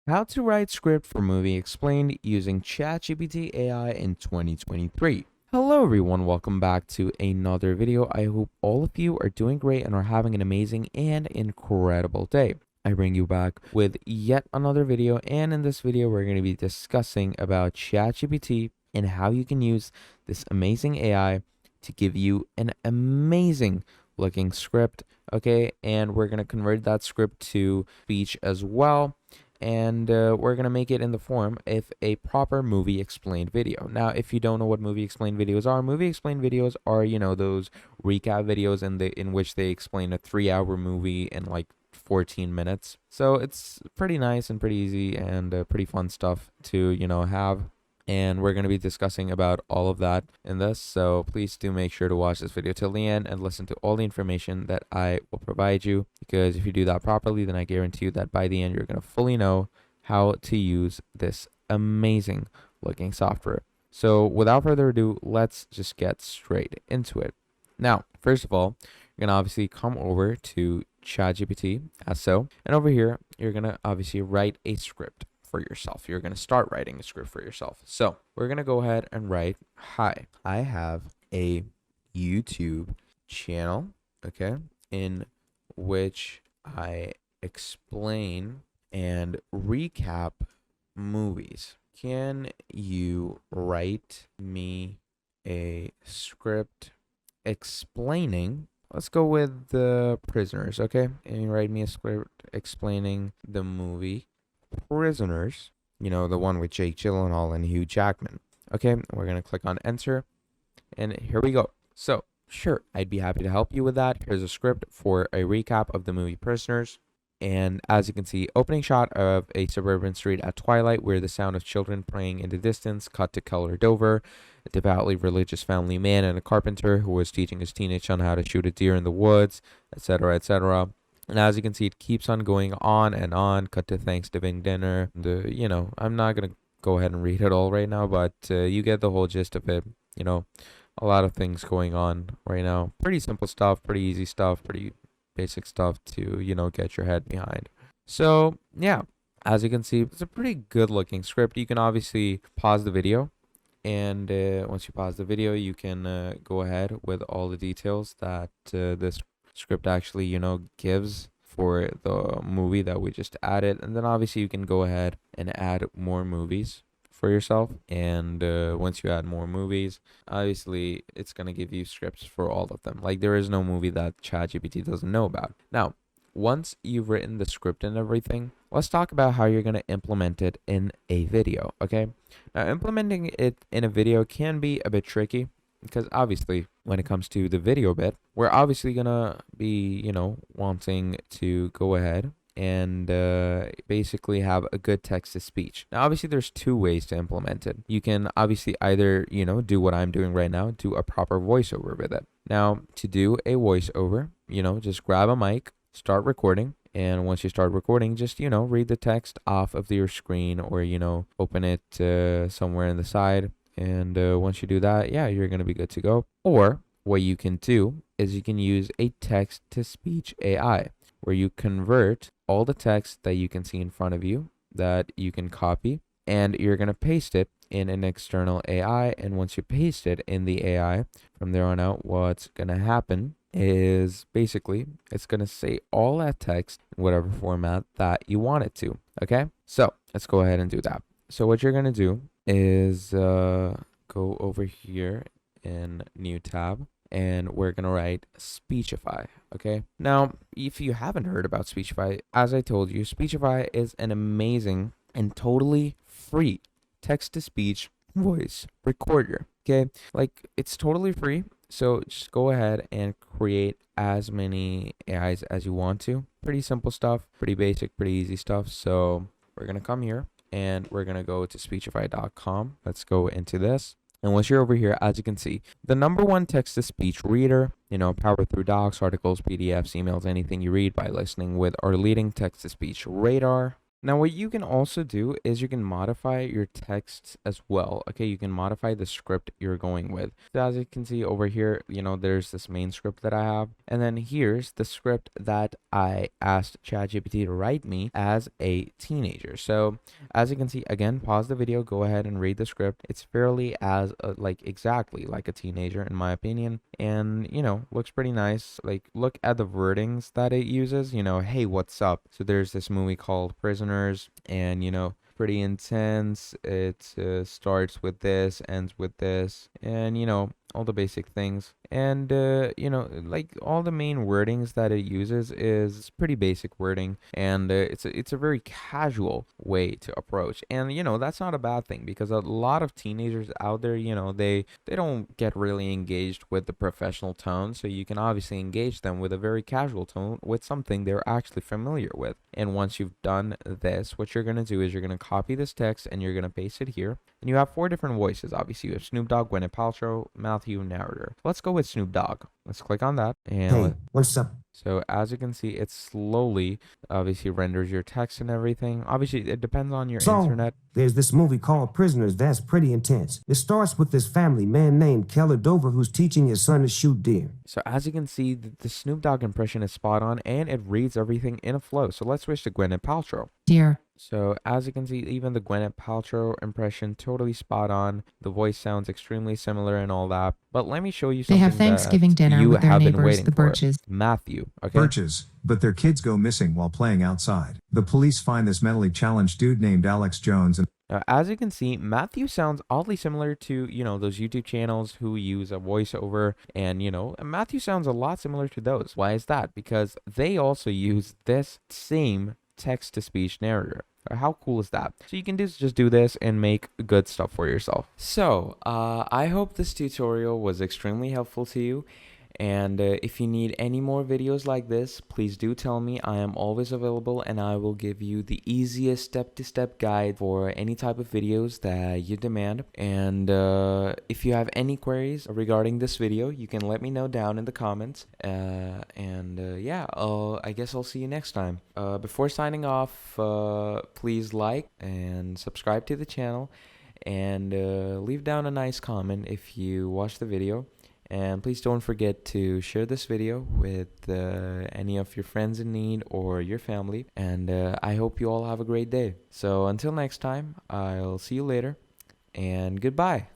How to write script for movie explained using ChatGPT AI in 2023. Hello everyone, welcome back to another video. I hope all of you are doing great and are having an amazing and incredible day. I bring you back with yet another video, and in this video we're going to be discussing about ChatGPT and how you can use this amazing AI to give you an amazing looking script, okay? And we're going to convert that script to speech as well, and we're going to make it in the form of a proper movie explained video. Now, if you don't know what movie explained videos are, those recap videos in which they explain a 3-hour movie in like 14 minutes. So it's pretty nice and pretty easy and pretty fun stuff to, have. And we're going to be discussing about all of that in this. So please do make sure to watch this video till the end and listen to all the information that I will provide you. Because if you do that properly, then I guarantee you that by the end, you're going to fully know how to use this amazing looking software. So without further ado, let's just get straight into it. Now, first of all, you're going to obviously come over to ChatGPT as so. And over here, you're going to obviously write a script for yourself. You're going to start writing a script for yourself. So we're going to go ahead and write, hi, I have a YouTube channel, okay, in which I explain and recap movies. Can you write me a script explaining, let's go with The Prisoners, okay? And you write me a script explaining the movie Prisoners, the one with Jake Gyllenhaal and Hugh Jackman. Okay, we're going to click on enter, and here we go. So, sure, I'd be happy to help you with that. Here's a script for a recap of the movie Prisoners. And as you can see, opening shot of a suburban street at twilight where the sound of children playing in the distance, cut to colored over, a devoutly religious family man and a carpenter who was teaching his teenage son how to shoot a deer in the woods, etc., etc. And as you can see, it keeps on going on and on. Cut to Thanksgiving dinner. I'm not going to go ahead and read it all right now, but you get the whole gist of it. A lot of things going on right now. Pretty simple stuff, pretty easy stuff, pretty basic stuff to, get your head behind. So, yeah, as you can see, it's a pretty good looking script. You can obviously pause the video. And once you pause the video, you can go ahead with all the details that this script actually gives for the movie that we just added. And then obviously you can go ahead and add more movies for yourself, and once you add more movies, obviously it's going to give you scripts for all of them. Like, there is no movie that ChatGPT doesn't know about. Now, once you've written the script and everything, let's talk about how you're going to implement it in a video. Okay, now implementing it in a video can be a bit tricky, because obviously when it comes to the video bit, we're obviously gonna be, wanting to go ahead and basically have a good text to speech. Now, obviously there's two ways to implement it. You can obviously either, do what I'm doing right now, do a proper voiceover with it. Now, to do a voiceover, just grab a mic, start recording. And once you start recording, just, read the text off of your screen, or, open it somewhere in the side. And once you do that, yeah, you're going to be good to go. Or what you can do is you can use a text-to-speech AI, where you convert all the text that you can see in front of you that you can copy, and you're going to paste it in an external AI. And once you paste it in the AI, from there on out, what's going to happen is basically it's going to say all that text in whatever format that you want it to. Okay, so let's go ahead and do that. So what you're going to do is go over here in new tab, and we're gonna write Speechify. Okay, now if you haven't heard about Speechify, as I told you, Speechify is an amazing and totally free text-to-speech voice recorder. Okay, like, it's totally free, so just go ahead and create as many AIs as you want to. Pretty simple stuff, pretty basic, pretty easy stuff. So we're gonna come here, and we're going to go to speechify.com. Let's go into this. And once you're over here, as you can see, the #1 text-to-speech reader, power through docs, articles, PDFs, emails, anything you read by listening with our leading text-to-speech radar. Now, what you can also do is you can modify your texts as well. Okay, you can modify the script you're going with. So as you can see over here, there's this main script that I have. And then here's the script that I asked ChatGPT to write me as a teenager. So as you can see, again, pause the video, go ahead and read the script. It's fairly like exactly like a teenager in my opinion. And, looks pretty nice. Like, look at the wordings that it uses, hey, what's up? So there's this movie called Prisoners, and, pretty intense. It starts with this, ends with this, and, all the basic things. And, like all the main wordings that it uses is pretty basic wording, and it's a very casual way to approach. And, that's not a bad thing because a lot of teenagers out there, they don't get really engaged with the professional tone. So you can obviously engage them with a very casual tone with something they're actually familiar with. And once you've done this, what you're going to do is you're going to copy this text and you're going to paste it here. And you have 4 different voices. Obviously, you have Snoop Dogg, Gwyneth Paltrow, Matthew, narrator. Let's go with Snoop Dogg. Let's click on that. Hey, what's up? So as you can see, it slowly, obviously, renders your text and everything. Obviously, it depends on your internet. There's this movie called Prisoners that's pretty intense. It starts with this family man named Keller Dover who's teaching his son to shoot deer. So as you can see, the Snoop Dogg impression is spot on, and it reads everything in a flow. So let's switch to Gwyneth Paltrow. Dear. So as you can see, even the Gwyneth Paltrow impression totally spot on. The voice sounds extremely similar and all that. But let me show you something They have Thanksgiving that dinner you with their have been neighbors, waiting the for. Birches. Matthew, okay? Birches, but their kids go missing while playing outside. The police find this mentally challenged dude named Alex Jones and As you can see, Matthew sounds oddly similar to, those YouTube channels who use a voiceover. And, Matthew sounds a lot similar to those. Why is that? Because they also use this same text-to-speech narrator. How cool is that? So you can just do this and make good stuff for yourself. So I hope this tutorial was extremely helpful to you. And if you need any more videos like this, please do tell me. I am always available, and I will give you the easiest step-to-step guide for any type of videos that you demand. And if you have any queries regarding this video, you can let me know down in the comments. Yeah, I guess I'll see you next time. Before signing off, please like and subscribe to the channel, and leave down a nice comment if you watch the video. And please don't forget to share this video with any of your friends in need or your family. And I hope you all have a great day. So until next time, I'll see you later, and goodbye.